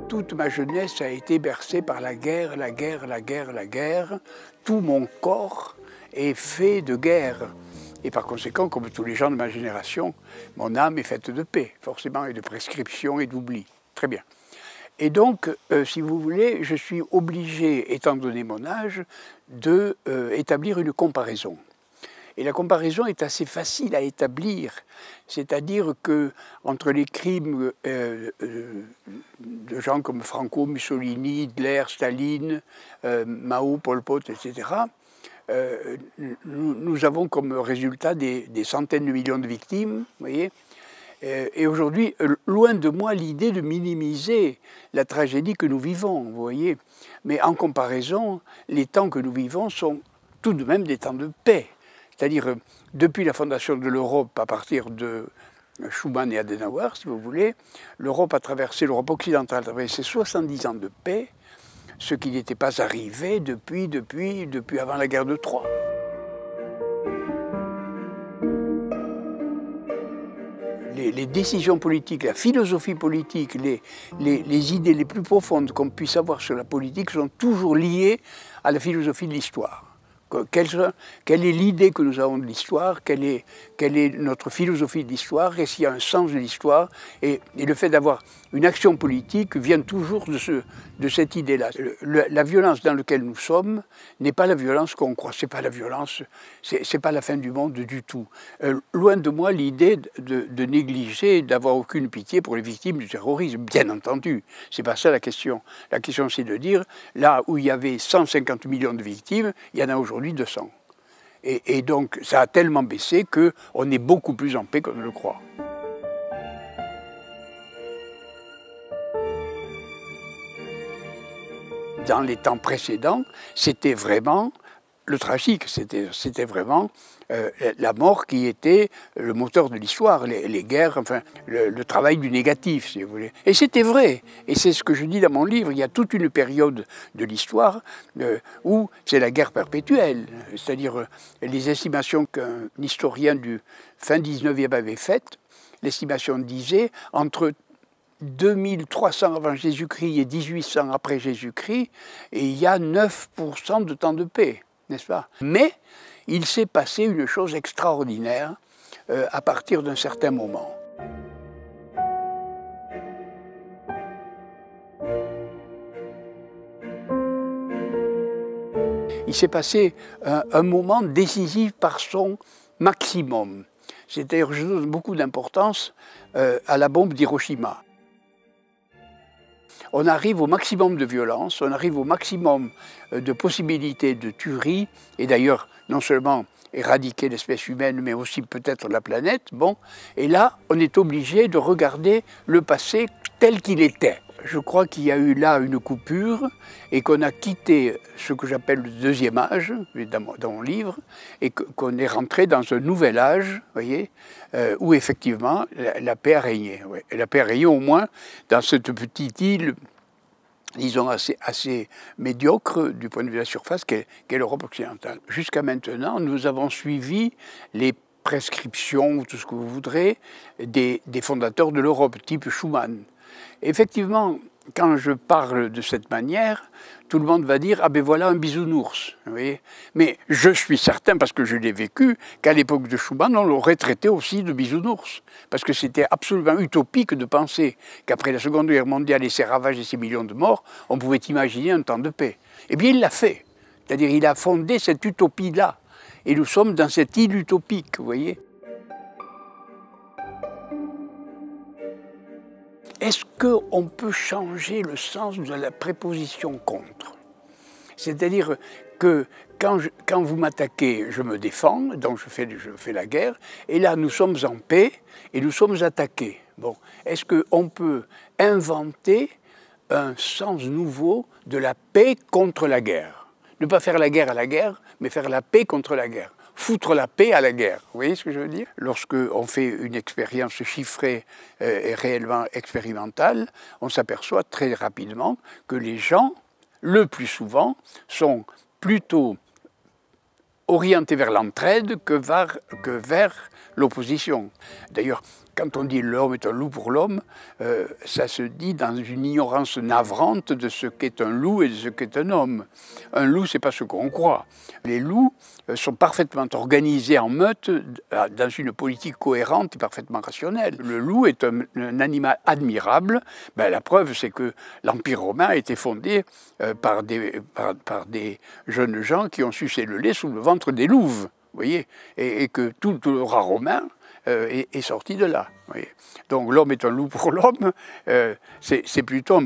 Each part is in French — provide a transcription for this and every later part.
Toute ma jeunesse a été bercée par la guerre, la guerre, la guerre, la guerre. Tout mon corps est fait de guerre. Et par conséquent, comme tous les gens de ma génération, mon âme est faite de paix, forcément, et de prescription et d'oubli. Très bien. Et donc, si vous voulez, je suis obligé, étant donné mon âge, d'établir une comparaison. Et la comparaison est assez facile à établir, c'est-à-dire que entre les crimes de gens comme Franco, Mussolini, Hitler, Staline, Mao, Pol Pot, etc., nous avons comme résultat des centaines de millions de victimes, vous voyez. Et aujourd'hui, loin de moi l'idée de minimiser la tragédie que nous vivons, vous voyez. Mais en comparaison, les temps que nous vivons sont tout de même des temps de paix. C'est-à-dire, depuis la fondation de l'Europe, à partir de Schuman et Adenauer, si vous voulez, l'Europe occidentale a traversé 70 ans de paix, ce qui n'était pas arrivé depuis avant la guerre de Troie. Les décisions politiques, la philosophie politique, les idées les plus profondes qu'on puisse avoir sur la politique sont toujours liées à la philosophie de l'histoire. Quelle est l'idée que nous avons de l'histoire, quelle est notre philosophie de l'histoire, est-ce qu'il y a un sens de l'histoire, et le fait d'avoir une action politique vient toujours de cette idée-là. La violence dans laquelle nous sommes n'est pas la violence qu'on croit, c'est pas la violence, c'est pas la fin du monde du tout. Loin de moi l'idée de négliger, d'avoir aucune pitié pour les victimes du terrorisme, bien entendu, c'est pas ça la question. La question c'est de dire, là où il y avait 150 millions de victimes, il y en a aujourd'hui 200. Et donc, ça a tellement baissé qu'on est beaucoup plus en paix qu'on ne le croit. Dans les temps précédents, c'était vraiment le tragique, c'était vraiment la mort qui était le moteur de l'histoire, les guerres, enfin, le travail du négatif, si vous voulez. Et c'était vrai, et c'est ce que je dis dans mon livre, il y a toute une période de l'histoire où c'est la guerre perpétuelle, c'est-à-dire les estimations qu'un historien du fin 19e avait faites, l'estimation disait entre 2300 avant Jésus-Christ et 1800 après Jésus-Christ, et il y a 9% de temps de paix, n'est-ce pas? Mais il s'est passé une chose extraordinaire à partir d'un certain moment. Il s'est passé un moment décisif par son maximum. C'est-à-dire, je donne beaucoup d'importance à la bombe d'Hiroshima. On arrive au maximum de violence, on arrive au maximum de possibilités de tuerie, et d'ailleurs, non seulement éradiquer l'espèce humaine, mais aussi peut-être la planète, bon. Et là, on est obligé de regarder le passé tel qu'il était. Je crois qu'il y a eu là une coupure, et qu'on a quitté ce que j'appelle le deuxième âge, dans mon livre, et qu'on est rentré dans un nouvel âge, voyez, où effectivement la paix a régné. Ouais. Et la paix a régné au moins dans cette petite île, disons assez médiocre du point de vue de la surface, qu'est l'Europe occidentale. Jusqu'à maintenant, nous avons suivi les prescriptions, ou tout ce que vous voudrez, des fondateurs de l'Europe, type Schuman. Effectivement, quand je parle de cette manière, tout le monde va dire « Ah ben voilà un bisounours ». Vous voyez, mais je suis certain, parce que je l'ai vécu, qu'à l'époque de Schuman, on l'aurait traité aussi de bisounours. Parce que c'était absolument utopique de penser qu'après la Seconde Guerre mondiale et ses ravages et ses millions de morts, on pouvait imaginer un temps de paix. Eh bien, il l'a fait. C'est-à-dire il a fondé cette utopie-là. Et nous sommes dans cette île utopique, vous voyez. Est-ce qu'on peut changer le sens de la préposition « contre » ? C'est-à-dire que quand vous m'attaquez, je me défends, donc je fais la guerre, et là nous sommes en paix et nous sommes attaqués. Bon, est-ce qu'on peut inventer un sens nouveau de la paix contre la guerre? Ne pas faire la guerre à la guerre, mais faire la paix contre la guerre. Foutre la paix à la guerre. Vous voyez ce que je veux dire? Lorsqu'on fait une expérience chiffrée et réellement expérimentale, on s'aperçoit très rapidement que les gens, le plus souvent, sont plutôt orienté vers l'entraide que vers l'opposition. D'ailleurs, quand on dit l'homme est un loup pour l'homme, ça se dit dans une ignorance navrante de ce qu'est un loup et de ce qu'est un homme. Un loup, c'est pas ce qu'on croit. Les loups sont parfaitement organisés en meute dans une politique cohérente et parfaitement rationnelle. Le loup est un animal admirable. Ben, la preuve, c'est que l'Empire romain a été fondé par des jeunes gens qui ont sucé le lait sous le ventre des louves, vous voyez, et que tout le rat romain est sorti de là. Voyez. Donc l'homme est un loup pour l'homme, c'est plutôt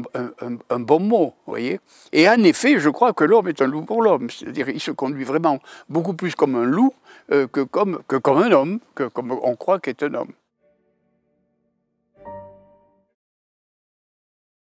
un bon mot. Voyez. Et en effet, je crois que l'homme est un loup pour l'homme. C'est-à-dire qu'il se conduit vraiment beaucoup plus comme un loup que comme un homme, que comme on croit qu'est un homme.